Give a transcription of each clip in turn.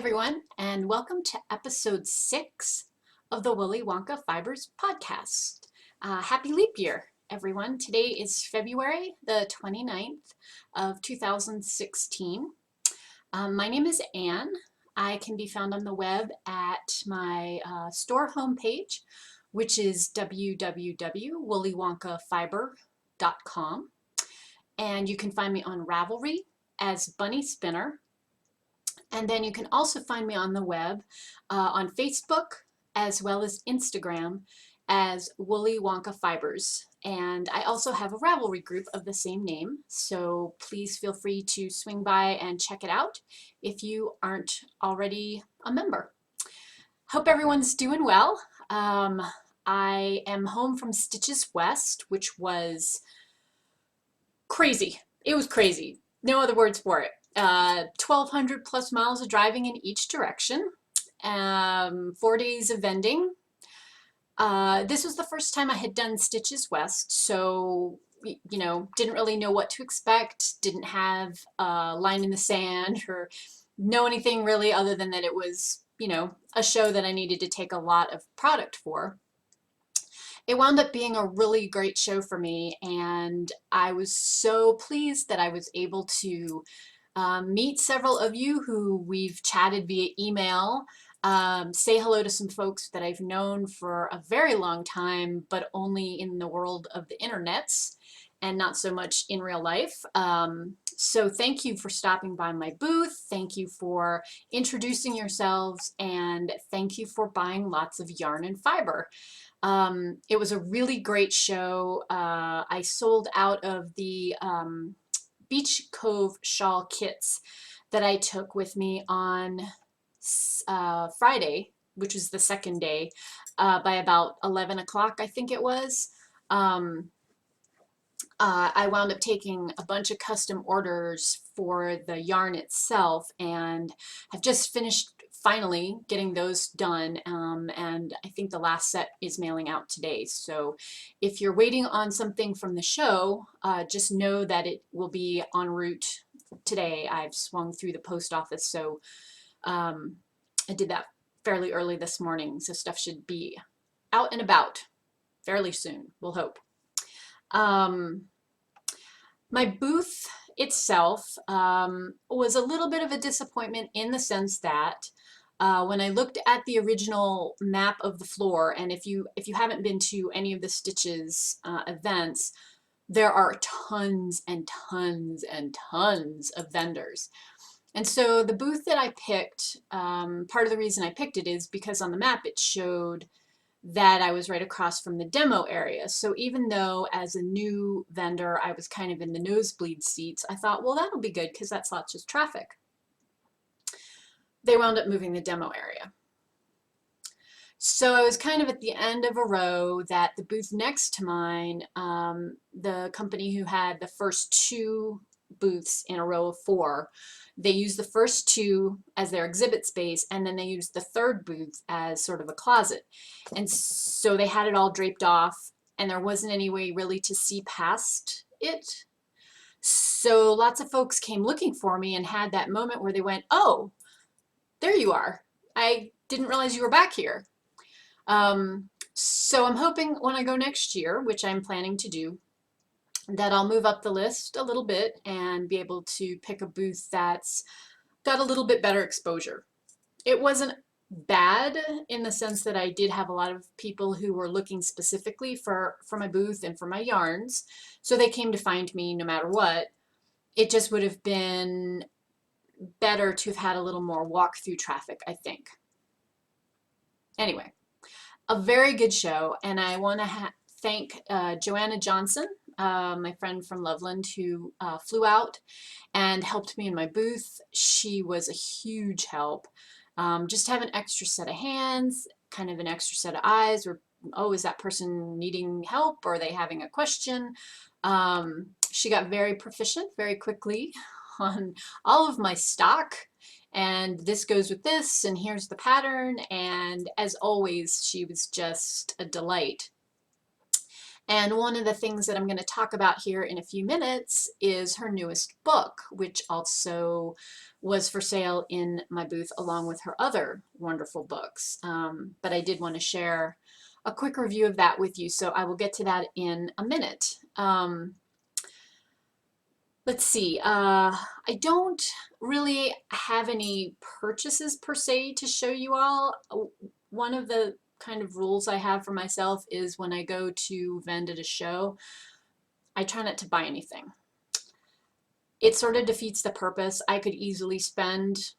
everyone, and welcome to episode 6 of the Wooly Wonka Fibers podcast. Happy leap year, everyone. Today is February the 29th of 2016. My name is Anne. I can be found on the web at my store homepage, which is www.woolywonkafiber.com. And you can find me on Ravelry as Bunny Spinner. And then you can also find me on the web on Facebook as well as Instagram as Wooly Wonka Fibers. And I also have a Ravelry group of the same name, so please feel free to swing by and check it out if you aren't already a member. Hope everyone's doing well. I am home from Stitches West, which was crazy. It was crazy. No other words for it. 1,200 plus miles of driving in each direction, 4 days of vending. This was the first time I had done Stitches West, so didn't really know what to expect, didn't have a line in the sand or know anything really other than that it was, a show that I needed to take a lot of product for. It wound up being a really great show for me, and I was so pleased that I was able to meet several of you who we've chatted via email, say hello to some folks that I've known for a very long time, but only in the world of the internets and not so much in real life. So thank you for stopping by my booth. Thank you for introducing yourselves, and thank you for buying lots of yarn and fiber. It was a really great show. I sold out of the Beach Cove shawl kits that I took with me on Friday, which was the second day, by about 11 o'clock, I think it was. I wound up taking a bunch of custom orders for the yarn itself, and have just finished finally getting those done, and I think the last set is mailing out today. So if you're waiting on something from the show, just know that it will be en route today. I've swung through the post office, so I did that fairly early this morning, so stuff should be out and about fairly soon, we'll hope. My booth itself was a little bit of a disappointment in the sense that when I looked at the original map of the floor, and if you haven't been to any of the Stitches events, there are tons and tons and tons of vendors. And so the booth that I picked, part of the reason I picked it is because on the map it showed that I was right across from the demo area. So even though as a new vendor I was kind of in the nosebleed seats, I thought, well, that'll be good because that's lots of traffic. They wound up moving the demo area. So I was kind of at the end of a row that the booth next to mine, the company who had the first 2 booths in a row of 4, they used the first 2 as their exhibit space, and then they used the 3rd booth as sort of a closet. And so they had it all draped off, and there wasn't any way really to see past it. So lots of folks came looking for me and had that moment where they went, oh, there you are. I didn't realize you were back here. So I'm hoping when I go next year, which I'm planning to do, that I'll move up the list a little bit and be able to pick a booth that's got a little bit better exposure. It wasn't bad in the sense that I did have a lot of people who were looking specifically for my booth and for my yarns, so they came to find me no matter what. It just would have been better to have had a little more walk-through traffic, I think. Anyway, a very good show, and I want to thank Joanna Johnson, my friend from Loveland, who flew out and helped me in my booth. She was a huge help. Just have an extra set of hands, kind of an extra set of eyes, or, oh, is that person needing help, or are they having a question? She got very proficient very quickly on all of my stock, and this goes with this, and here's the pattern, and as always, she was just a delight. And one of the things that I'm going to talk about here in a few minutes is her newest book, which also was for sale in my booth along with her other wonderful books. But I did want to share a quick review of that with you, so I will get to that in a minute. Let's see, I don't really have any purchases per se to show you all. One of the kind of rules I have for myself is when I go to vend at a show, I try not to buy anything. It sort of defeats the purpose. I could easily spend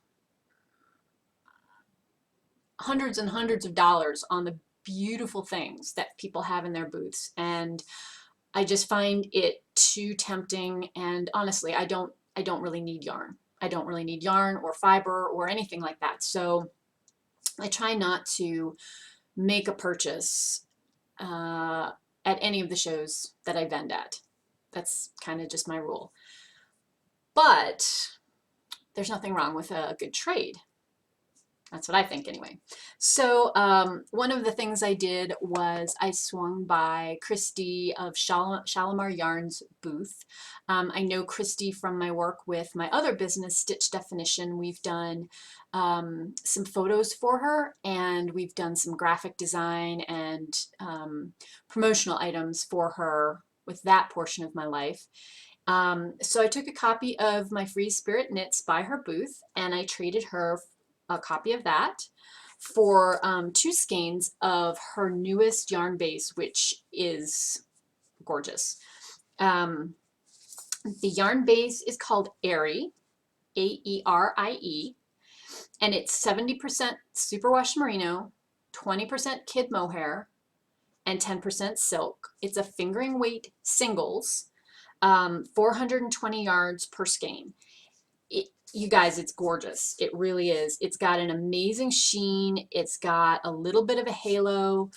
hundreds and hundreds of dollars on the beautiful things that people have in their booths, and I just find it too tempting. And honestly, I don't really need yarn. I don't really need yarn or fiber or anything like that. So I try not to make a purchase at any of the shows that I vend at. That's kind of just my rule. But there's nothing wrong with a good trade. That's what I think anyway. So one of the things I did was I swung by Christy of Shalimar Yarns booth. I know Christy from my work with my other business, Stitch Definition. We've done some photos for her, and we've done some graphic design and promotional items for her with that portion of my life. So I took a copy of my Free Spirit Knits by her booth, and I traded her a copy of that for 2 skeins of her newest yarn base, which is gorgeous. The yarn base is called Airy, A-E-R-I-E, and it's 70% superwash merino, 20% kid mohair, and 10% silk. It's a fingering weight singles, 420 yards per skein. You guys, it's gorgeous. It really is. It's got an amazing sheen. It's got a little bit of a halo.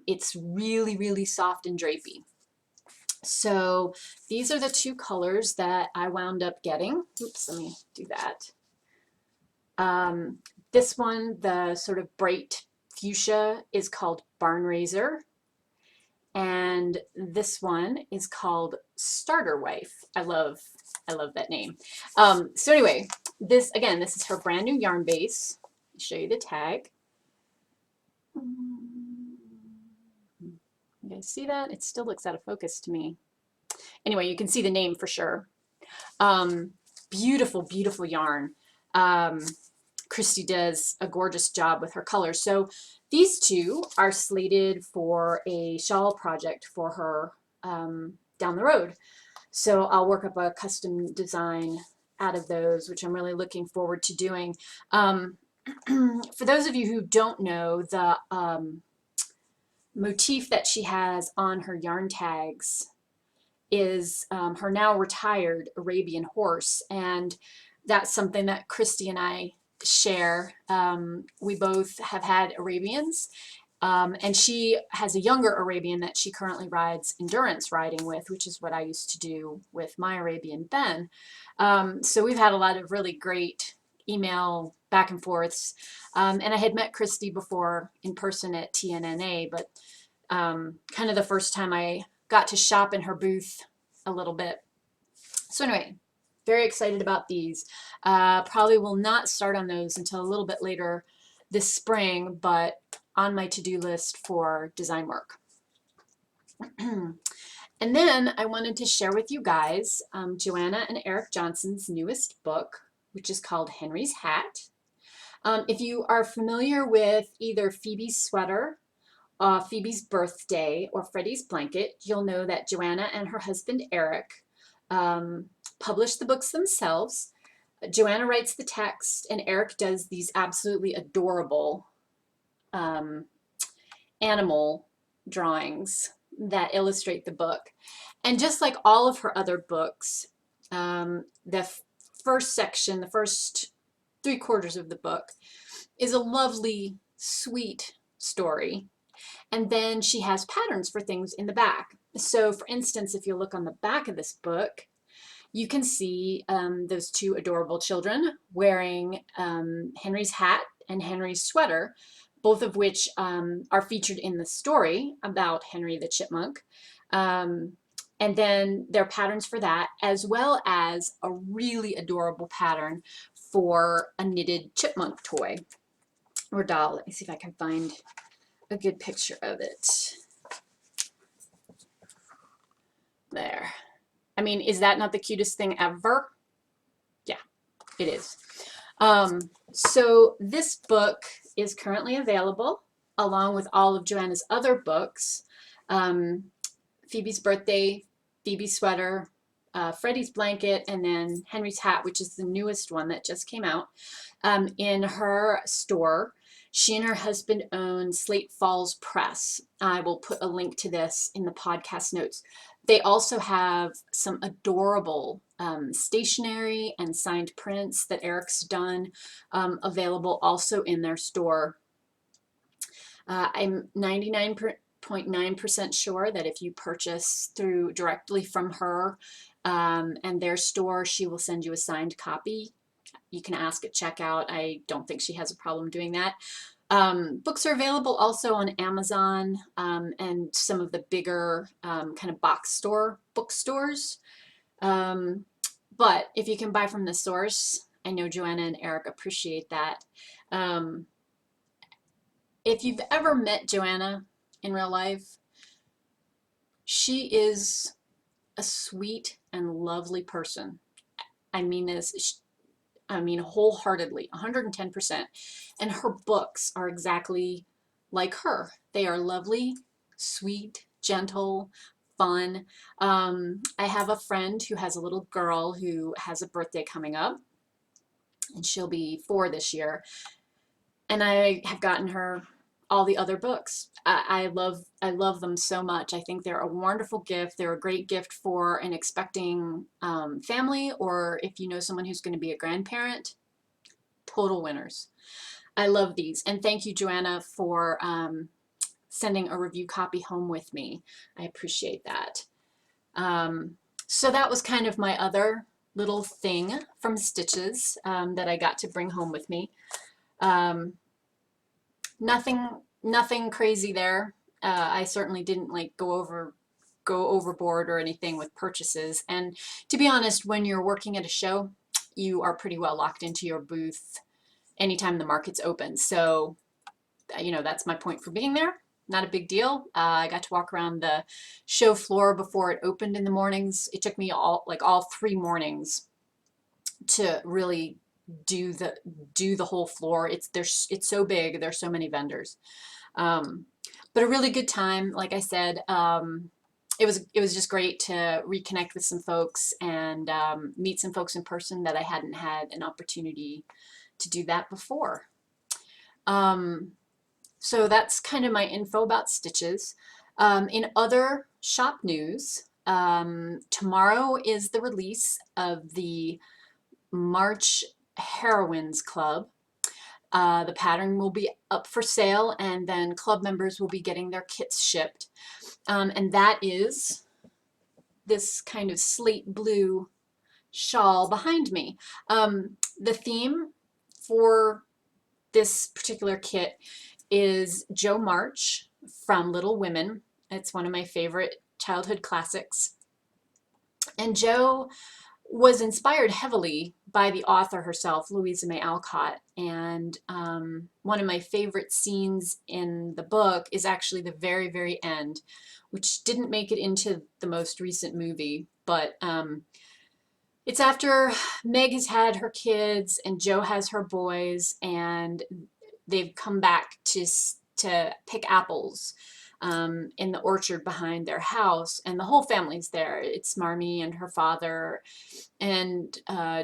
It's really, really soft and drapey. So these are the 2 colors that I wound up getting. Oops, let me do that. This one, the sort of bright fuchsia, is called Barn Raiser. And this one is called Starter Wife. I love that name. So anyway, this is her brand new yarn base. I'll show you the tag. You guys see that? It still looks out of focus to me. Anyway, you can see the name for sure. Beautiful, beautiful yarn. Christy does a gorgeous job with her colors. So these 2 are slated for a shawl project for her down the road. So I'll work up a custom design out of those, which I'm really looking forward to doing. For those of you who don't know, the motif that she has on her yarn tags is her now retired Arabian horse, and that's something that Christy and I share. We both have had Arabians, and she has a younger Arabian that she currently rides endurance riding with, which is what I used to do with my Arabian then. So we've had a lot of really great email back and forths, and I had met Christy before in person at TNNA, but kind of the first time I got to shop in her booth a little bit. So anyway, very excited about these. Probably will not start on those until a little bit later this spring, but on my to-do list for design work. And then I wanted to share with you guys Joanna and Eric Johnson's newest book, which is called Henry's Hat. If you are familiar with either Phoebe's Sweater, Phoebe's Birthday, or Freddie's Blanket, you'll know that Joanna and her husband Eric publish the books themselves. Joanna writes the text, and Eric does these absolutely adorable animal drawings that illustrate the book. And just like all of her other books, the first section, the first 3/4 of the book, is a lovely, sweet story. And then she has patterns for things in the back. So for instance, if you look on the back of this book, you can see those 2 adorable children wearing Henry's hat and Henry's sweater, both of which are featured in the story about Henry the Chipmunk. And then there are patterns for that, as well as a really adorable pattern for a knitted chipmunk toy or doll. Let me see if I can find a good picture of it. There. I mean, is that not the cutest thing ever? Yeah, it is. So this book is currently available along with all of Joanna's other books. Phoebe's Birthday, Phoebe's Sweater, Freddie's Blanket, and then Henry's Hat, which is the newest one that just came out, in her store. She and her husband own Slate Falls Press. I will put a link to this in the podcast notes. They also have some adorable stationery and signed prints that Eric's done available also in their store. I'm 99.9% sure that if you purchase directly from her and their store, she will send you a signed copy. You can ask at checkout. I don't think she has a problem doing that. Books are available also on Amazon and some of the bigger kind of box store bookstores. But if you can buy from the source, I know Joanna and Eric appreciate that. If you've ever met Joanna in real life, she is a sweet and lovely person. I mean this. I mean, wholeheartedly, 110%. And her books are exactly like her. They are lovely, sweet, gentle, fun. I have a friend who has a little girl who has a birthday coming up, and she'll be 4 this year. And I have gotten her all the other books. I love them so much. I think they're a wonderful gift. They're a great gift for an expecting family, or if you know someone who's going to be a grandparent. Total winners. I love these. And thank you, Joanna, for sending a review copy home with me. I appreciate that. So that was kind of my other little thing from Stitches that I got to bring home with me. Nothing crazy there. I certainly didn't like go overboard or anything with purchases. And to be honest, when you're working at a show, you are pretty well locked into your booth anytime the market's open. So, you know, that's my point for being there. Not a big deal. I got to walk around the show floor before it opened in the mornings. It took me all 3 mornings to really do the whole floor. It's so big. There's so many vendors, but a really good time. Like I said, it was just great to reconnect with some folks and meet some folks in person that I hadn't had an opportunity to do that before. So that's kind of my info about Stitches. In other shop news, tomorrow is the release of the March Heroines Club. The pattern will be up for sale, and then club members will be getting their kits shipped. And that is this kind of slate blue shawl behind me. The theme for this particular kit is Jo March from Little Women. It's one of my favorite childhood classics. And Jo was inspired heavily by the author herself, Louisa May Alcott. And one of my favorite scenes in the book is actually the very, very end, which didn't make it into the most recent movie, but it's after Meg has had her kids and Jo has her boys, and they've come back to pick apples in the orchard behind their house, and the whole family's there. It's Marmee and her father, and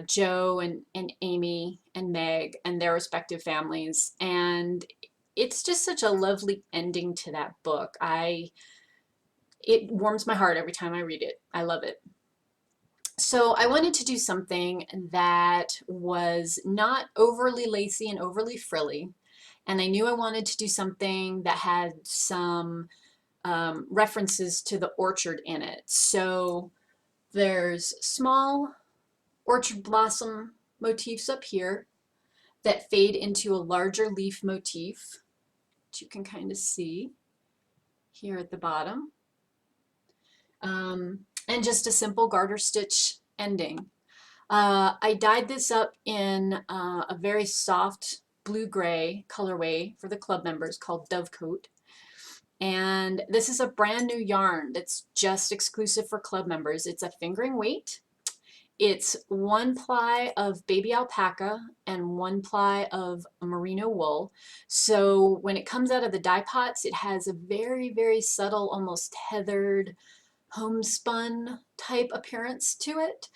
Jo and Amy and Meg and their respective families, and it's just such a lovely ending to that book. It warms my heart every time I read it. I love it. So I wanted to do something that was not overly lacy and overly frilly, and I knew I wanted to do something that had some references to the orchard in it. So there's small orchard blossom motifs up here that fade into a larger leaf motif which you can kind of see here at the bottom. And just a simple garter stitch ending. I dyed this up in a very soft blue-gray colorway for the club members called Dovecoat. And this is a brand new yarn that's just exclusive for club members. It's a fingering weight. It's 1 ply of baby alpaca and 1 ply of merino wool. So when it comes out of the dye pots, it has a very, very subtle, almost heathered, homespun type appearance to it.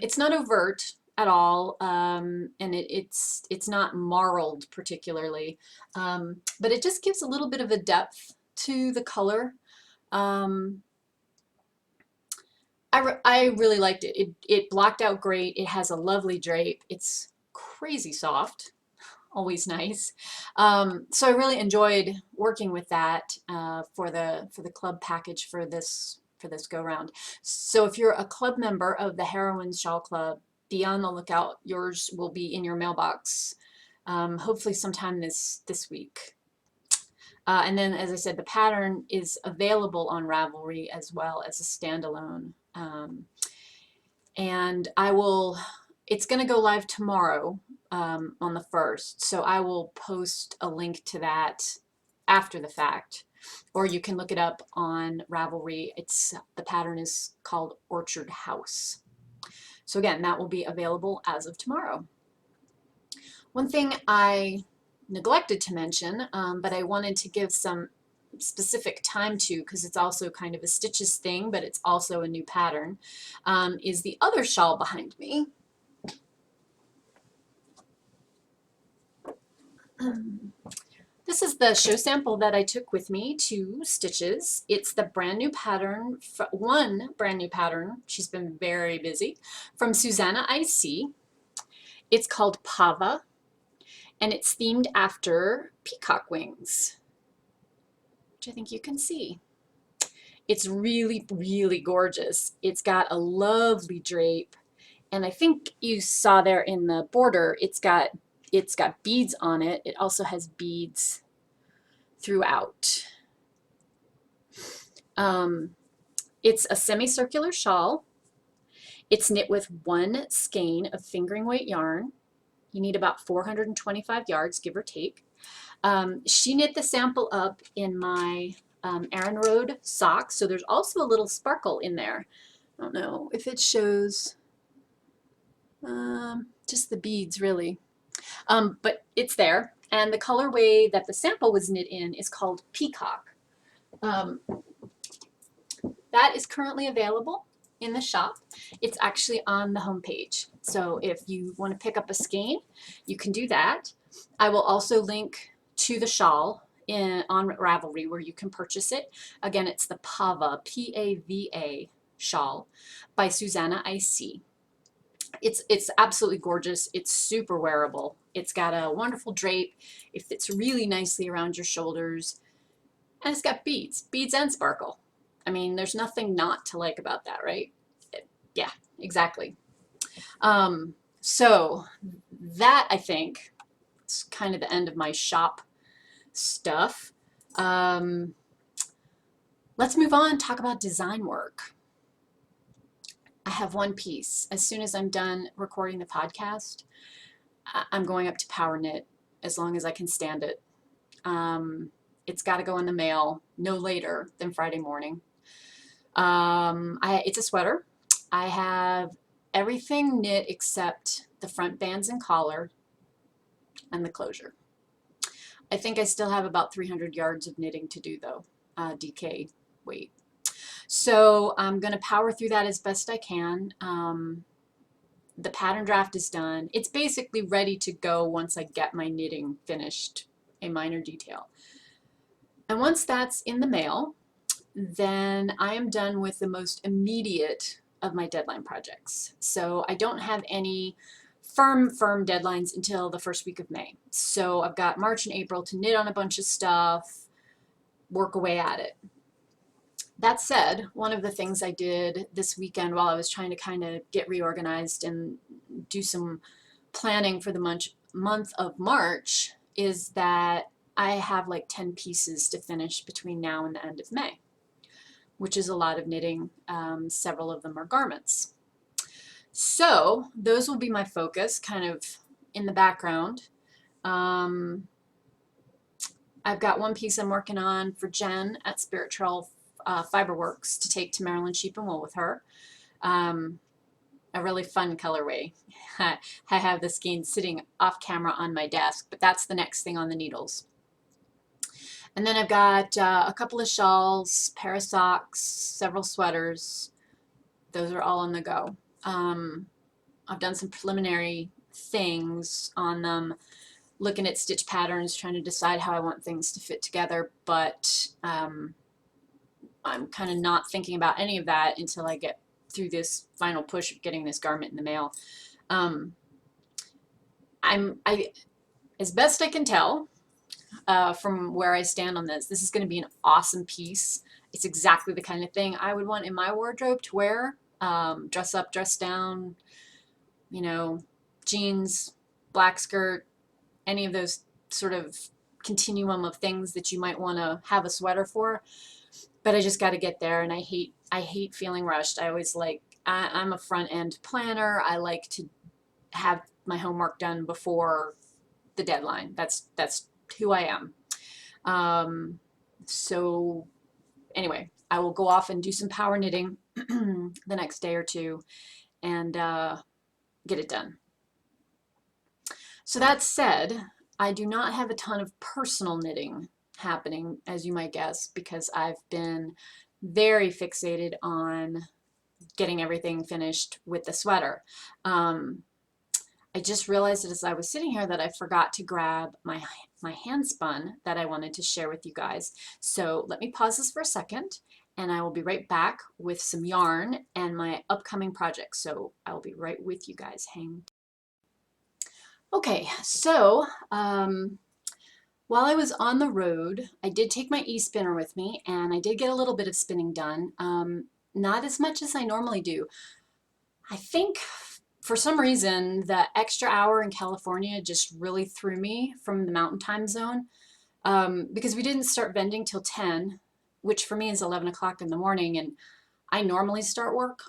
It's not overt at all, and it's not marled particularly, but it just gives a little bit of a depth to the color. I really liked it. It blocked out great. It has a lovely drape. It's crazy soft, always nice. So I really enjoyed working with that for the club package for this go round. So if you're a club member of the Heroines Shawl Club, be on the lookout. Yours will be in your mailbox, hopefully sometime this week. And then, as I said, the pattern is available on Ravelry as well as a standalone. And it's going to go live tomorrow on the 1st, so I will post a link to that after the fact, or you can look it up on Ravelry. The pattern is called Orchard House. So again, that will be available as of tomorrow. One thing I neglected to mention, but I wanted to give some specific time to, because it's also kind of a stitches thing, but it's also a new pattern, is the other shawl behind me. This is the show sample that I took with me to Stitches. It's the brand new pattern, one brand new pattern, she's been very busy, from Susanna IC. It's called Pava, and it's themed after peacock wings, which I think you can see. It's really, really gorgeous. It's got a lovely drape, and I think you saw there in the border, it's got beads on it. It also has beads throughout. It's a semicircular shawl. It's knit with 1 skein of fingering weight yarn. You need about 425 yards, give or take. She knit the sample up in my Aran Road socks, so there's also a little sparkle in there. I don't know if it shows, just the beads really. But it's there, and the colorway that the sample was knit in is called Peacock. That is currently available in the shop. It's actually on the homepage. So if you want to pick up a skein, you can do that. I will also link to the shawl on Ravelry where you can purchase it. Again, it's the Pava, P-A-V-A shawl by Susanna IC. It's absolutely gorgeous. It's super wearable. It's got a wonderful drape. It fits really nicely around your shoulders. And it's got beads and sparkle. I mean, there's nothing not to like about that, right? Yeah, exactly. So that, I think, is kind of the end of my shop stuff. Let's move on and talk about design work. I have one piece. As soon as I'm done recording the podcast, I'm going up to Power Knit as long as I can stand it. It's got to go in the mail no later than Friday morning. It's a sweater. I have everything knit except the front bands and collar and the closure. I think I still have about 300 yards of knitting to do though, DK weight. So I'm going to power through that as best I can. The pattern draft is done. It's basically ready to go once I get my knitting finished, a minor detail. And once that's in the mail, then I am done with the most immediate of my deadline projects. So I don't have any firm deadlines until the first week of May. So I've got March and April to knit on a bunch of stuff, work away at it. That said, one of the things I did this weekend while I was trying to kind of get reorganized and do some planning for the month of March is that I have like 10 pieces to finish between now and the end of May, which is a lot of knitting. Several of them are garments. So those will be my focus, kind of in the background. I've got one piece I'm working on for Jen at Spirit Trail Fiberworks to take to Maryland Sheep and Wool with her. A really fun colorway. I have the skein sitting off camera on my desk, but that's the next thing on the needles. And then I've got a couple of shawls, pair of socks, several sweaters. Those are all on the go. I've done some preliminary things on them, looking at stitch patterns, trying to decide how I want things to fit together, but I'm kind of not thinking about any of that until I get through this final push of getting this garment in the mail. As best I can tell, from where I stand on this is going to be an awesome piece. It's exactly the kind of thing I would want in my wardrobe to wear. Dress up, dress down, you know, jeans, black skirt, any of those sort of continuum of things that you might want to have a sweater for. But I just got to get there, and I hate feeling rushed. I always I'm a front end planner. I like to have my homework done before the deadline. That's who I am. So anyway, I will go off and do some power knitting the next day or two and get it done. So that said, I do not have a ton of personal knitting happening, as you might guess, because I've been very fixated on getting everything finished with the sweater. I just realized that as I was sitting here that I forgot to grab my hand spun that I wanted to share with you guys. So let me pause this for a second, and I will be right back with some yarn and my upcoming projects. So I will be right with you guys. Hang. Okay, so while I was on the road, I did take my e-spinner with me, and I did get a little bit of spinning done. Not as much as I normally do. I think for some reason the extra hour in California just really threw me from the mountain time zone, because we didn't start vending till 10, which for me is 11 o'clock in the morning, and I normally start work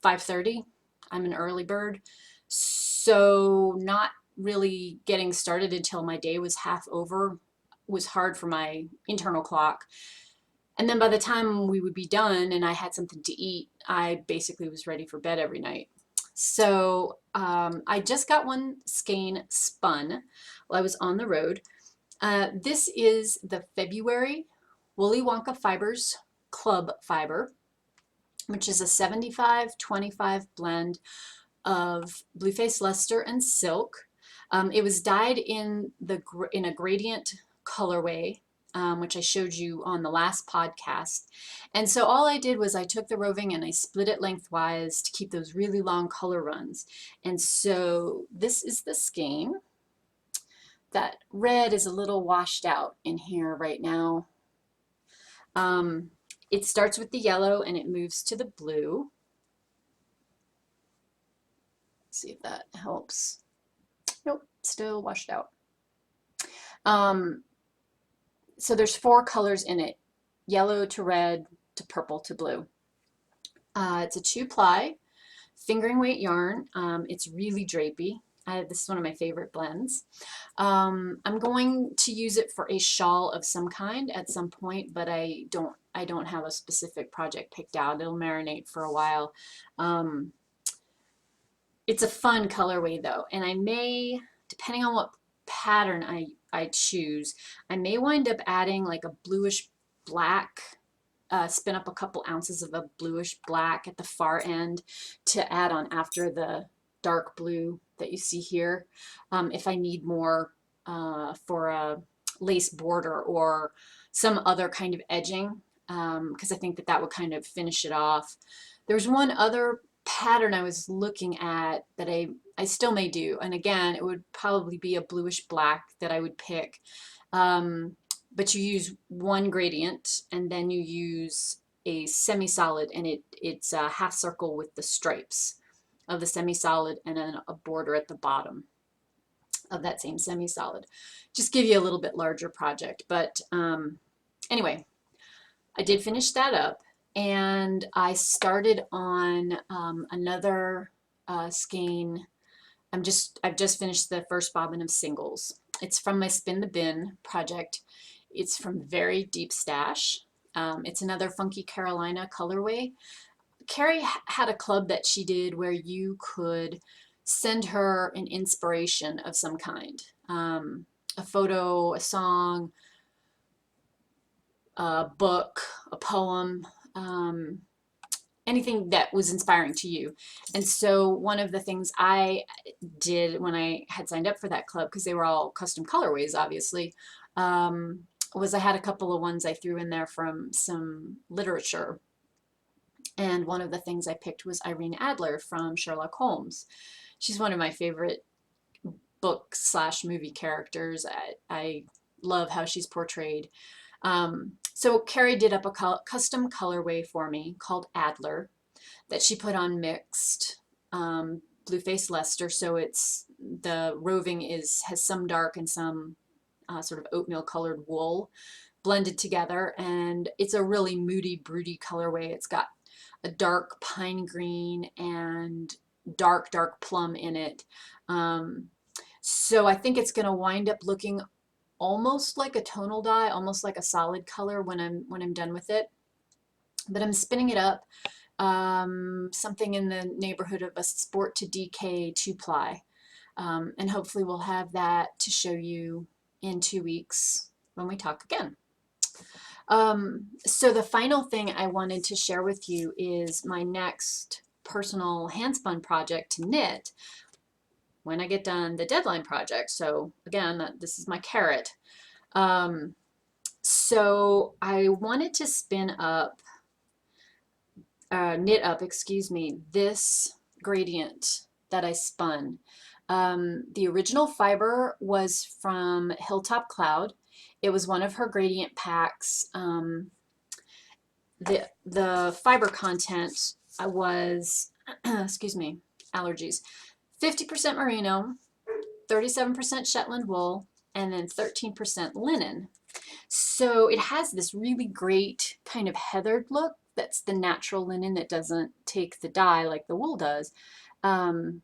5:30. I'm an early bird, so not really getting started until my day was half over was hard for my internal clock. And then by the time we would be done and I had something to eat, I basically was ready for bed every night. So I just got one skein spun while I was on the road. This is the February Wooly Wonka Fibers Club Fiber, which is a 75-25 blend of Blueface Leicester and silk. It was dyed in a gradient colorway, which I showed you on the last podcast. And so all I did was I took the roving and I split it lengthwise to keep those really long color runs. And so this is the skein. That red is a little washed out in here right now. It starts with the yellow and it moves to the blue. Let's see if that helps. Nope, still washed out. So there's 4 colors in it, yellow to red to purple to blue. It's a 2-ply fingering weight yarn. It's really drapey. This is one of my favorite blends. I'm going to use it for a shawl of some kind at some point, but I don't have a specific project picked out. It'll marinate for a while. It's a fun colorway though, and I may, depending on what pattern I choose, I may wind up adding like a bluish black, spin up a couple ounces of a bluish black at the far end to add on after the dark blue that you see here, if I need more for a lace border or some other kind of edging, because I think that would kind of finish it off. There's one other pattern I was looking at that I still may do, and again it would probably be a bluish black that I would pick, but you use one gradient and then you use a semi-solid, and it's a half circle with the stripes of the semi-solid and then a border at the bottom. of that same semi-solid. Just give you a little bit larger project. But anyway, I did finish that up, and I started on another skein. I've just finished the first bobbin of singles. It's from my Spin the Bin project. It's from Very Deep Stash. It's another Funky Carolina colorway. Carrie had a club that she did where you could send her an inspiration of some kind, a photo, a song, a book, a poem, anything that was inspiring to you. And so one of the things I did when I had signed up for that club, because they were all custom colorways, obviously, was I had a couple of ones I threw in there from some literature. And one of the things I picked was Irene Adler from Sherlock Holmes. She's one of my favorite book / movie characters. I love how she's portrayed. So Carrie did up a custom colorway for me called Adler that she put on mixed Blueface Leicester. So it's the roving has some dark and some sort of oatmeal colored wool blended together, and it's a really moody, broody colorway. It's got a dark pine green and dark plum in it. So I think it's going to wind up looking almost like a tonal dye, almost like a solid color when I'm done with it. But I'm spinning it up, something in the neighborhood of a Sport to DK 2-ply. And hopefully we'll have that to show you in 2 weeks when we talk again. So the final thing I wanted to share with you is my next personal handspun project to knit when I get done the deadline project. So again, this is my carrot. So I wanted to knit up, excuse me, this gradient that I spun. The original fiber was from Hilltop Cloud. It was one of her gradient packs. The fiber content was, excuse me, allergies, 50% merino, 37% Shetland wool, and then 13% linen. So it has this really great kind of heathered look. That's the natural linen that doesn't take the dye like the wool does. So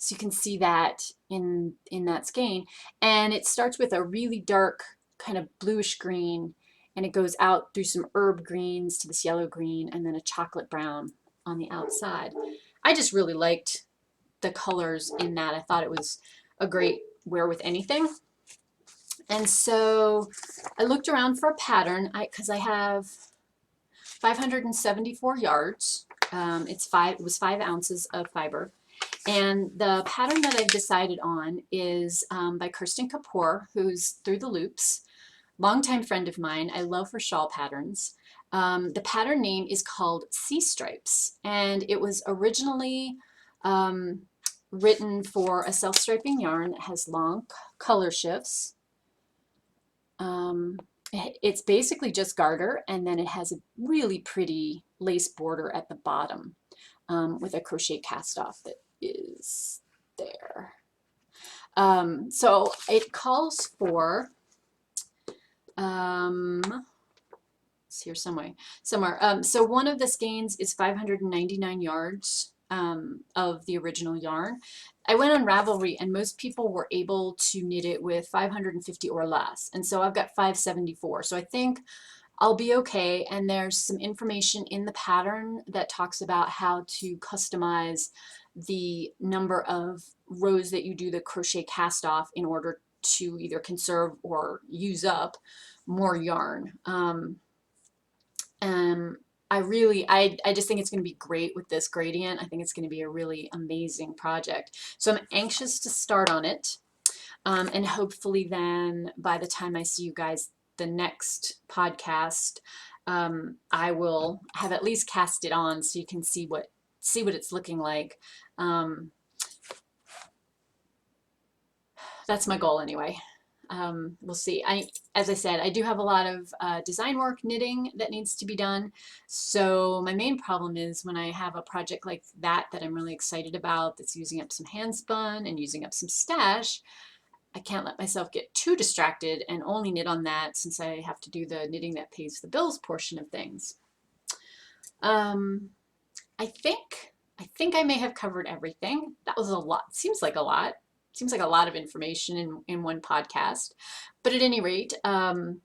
you can see that in that skein. And it starts with a really dark kind of bluish green, and it goes out through some herb greens to this yellow green, and then a chocolate brown on the outside. I just really liked the colors in that. I thought it was a great wear with anything. And so I looked around for a pattern because I have 574 yards. It was 5 ounces of fiber. And the pattern that I've decided on is by Kirsten Kapur, who's Through the Loops, longtime friend of mine. I love her shawl patterns. The pattern name is called Seastripes, and it was originally written for a self-striping yarn that has long color shifts. It's basically just garter, and then it has a really pretty lace border at the bottom with a crochet cast off that is there. So it calls for, it's here somewhere. So one of the skeins is 599 yards of the original yarn. I went on Ravelry, and most people were able to knit it with 550 or less. And so I've got 574. So I think I'll be okay. And there's some information in the pattern that talks about how to customize the number of rows that you do the crochet cast off in order to either conserve or use up more yarn. I just think it's going to be great with this gradient. I think it's going to be a really amazing project. So I'm anxious to start on it. And hopefully then by the time I see you guys the next podcast, I will have at least cast it on so you can see what it's looking like. That's my goal anyway. We'll see. As I said, I do have a lot of design work, knitting that needs to be done. So my main problem is when I have a project like that I'm really excited about, that's using up some hand spun and using up some stash, I can't let myself get too distracted and only knit on that, since I have to do the knitting that pays the bills portion of things. I think I may have covered everything. That was a lot. Seems like a lot. Seems like a lot of information in one podcast. But at any rate, on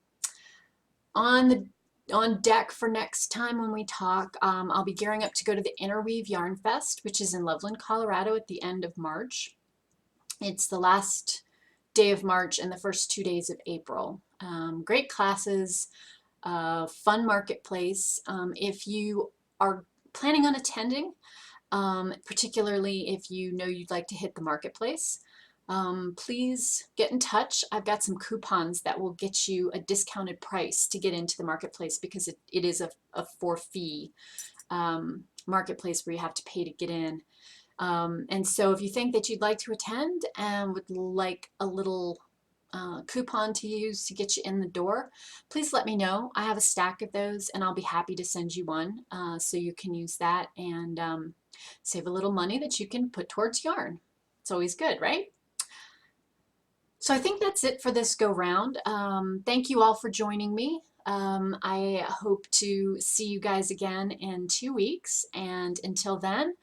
deck for next time when we talk, I'll be gearing up to go to the Interweave Yarn Fest, which is in Loveland, Colorado at the end of March. It's the last day of March and the first 2 days of April. Great classes, fun marketplace. If you are planning on attending, particularly if you know you'd like to hit the marketplace, please get in touch. I've got some coupons that will get you a discounted price to get into the marketplace, because it is a for-fee marketplace where you have to pay to get in. And so if you think that you'd like to attend and would like a little coupon to use to get you in the door, please let me know. I have a stack of those and I'll be happy to send you one so you can use that and save a little money that you can put towards yarn. It's always good, right? So I think that's it for this go round. Thank you all for joining me. I hope to see you guys again in 2 weeks, and until then,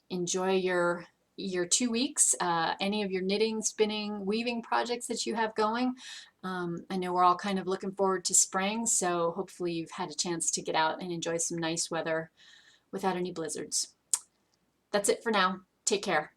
enjoy your 2 weeks, any of your knitting, spinning, weaving projects that you have going. I know we're all kind of looking forward to spring, so hopefully you've had a chance to get out and enjoy some nice weather without any blizzards. That's it for now. Take care.